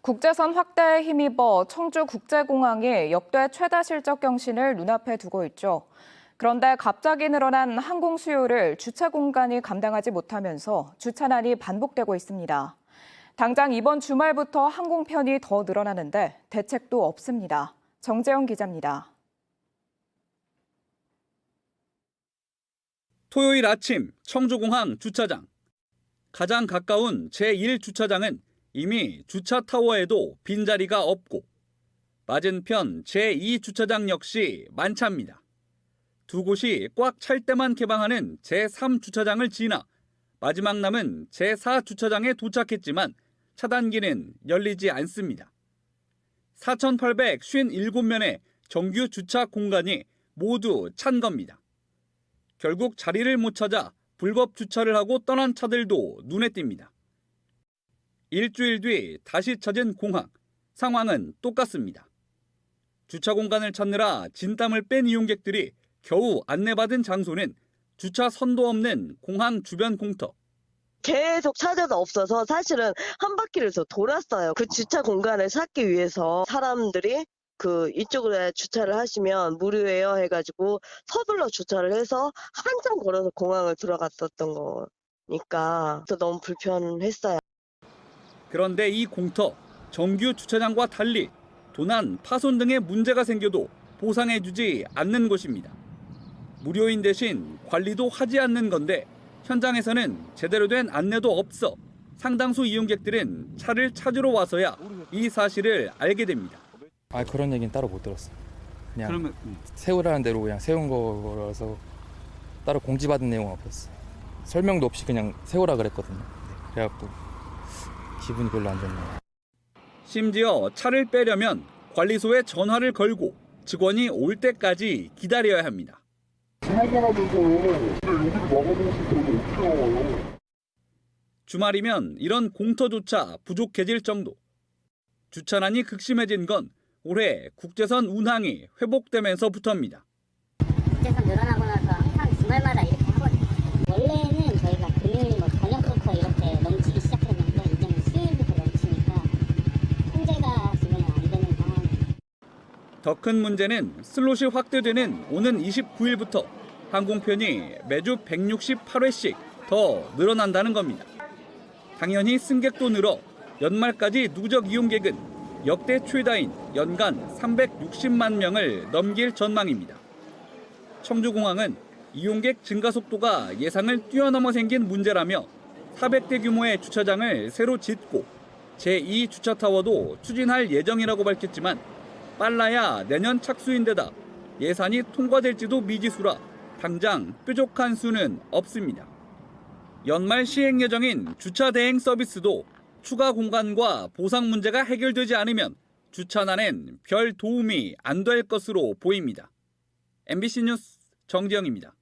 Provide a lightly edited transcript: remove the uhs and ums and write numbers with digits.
국제선 확대에 힘입어 청주국제공항이 역대 최다 실적 경신을 눈앞에 두고 있죠. 그런데 갑자기 늘어난 항공 수요를 주차 공간이 감당하지 못하면서 주차난이 반복되고 있습니다. 당장 이번 주말부터 항공편이 더 늘어나는데 대책도 없습니다. 정재영 기자입니다. 토요일 아침 청주공항 주차장. 가장 가까운 제1주차장은 이미 주차 타워에도 빈자리가 없고 맞은편 제2주차장 역시 만차입니다. 두 곳이 꽉 찰 때만 개방하는 제3주차장을 지나 마지막 남은 제4주차장에 도착했지만 차단기는 열리지 않습니다. 4,857면의 정규 주차 공간이 모두 찬 겁니다. 결국 자리를 못 찾아 불법 주차를 하고 떠난 차들도 눈에 띕니다. 일주일 뒤 다시 찾은 공항, 상황은 똑같습니다. 주차 공간을 찾느라 진땀을 뺀 이용객들이 겨우 안내받은 장소는 주차 선도 없는 공항 주변 공터. 계속 찾아도 없어서 사실은 한 바퀴를 더 돌았어요. 그 주차 공간을 찾기 위해서 사람들이 이쪽으로 주차를 하시면 무료예요 해가지고 서둘러 주차를 해서 한참 걸어서 공항을 들어갔었던 거니까 너무 불편했어요. 그런데 이 공터, 정규 주차장과 달리 도난, 파손 등의 문제가 생겨도 보상해주지 않는 곳입니다. 무료인 대신 관리도 하지 않는 건데 현장에서는 제대로 된 안내도 없어 상당수 이용객들은 차를 찾으러 와서야 이 사실을 알게 됩니다. 그런 얘기는 따로 못 들었어요. 그냥 세우라는 대로 그냥 세운 거라서 따로 공지받은 내용은 없었어요. 설명도 없이 그냥 세우라 그랬거든요. 그래갖고 기분이 별로 안 좋네요. 심지어 차를 빼려면 관리소에 전화를 걸고 직원이 올 때까지 기다려야 합니다. 주말이면 이런 공터조차 부족해질 정도. 주차난이 극심해진 건 올해 국제선 운항이 회복되면서부터입니다. 국제선 늘어나고 나서 항상 주말마다 이렇게 하거든요. 원래는 저희가 금요일 저녁부터 이렇게 넘치기 시작했는데 이제는 수요일부터 넘치니까 통제가 지금은 안 되는 상황입니다. 더 큰 문제는 슬롯이 확대되는 오는 29일부터 항공편이 매주 168회씩 더 늘어난다는 겁니다. 당연히 승객도 늘어 연말까지 누적 이용객은 역대 최다인 연간 360만 명을 넘길 전망입니다. 청주공항은 이용객 증가 속도가 예상을 뛰어넘어 생긴 문제라며 400대 규모의 주차장을 새로 짓고 제2주차타워도 추진할 예정이라고 밝혔지만 빨라야 내년 착수인데다 예산이 통과될지도 미지수라 당장 뾰족한 수는 없습니다. 연말 시행 예정인 주차 대행 서비스도 추가 공간과 보상 문제가 해결되지 않으면 주차난엔 별 도움이 안 될 것으로 보입니다. MBC 뉴스 정재영입니다.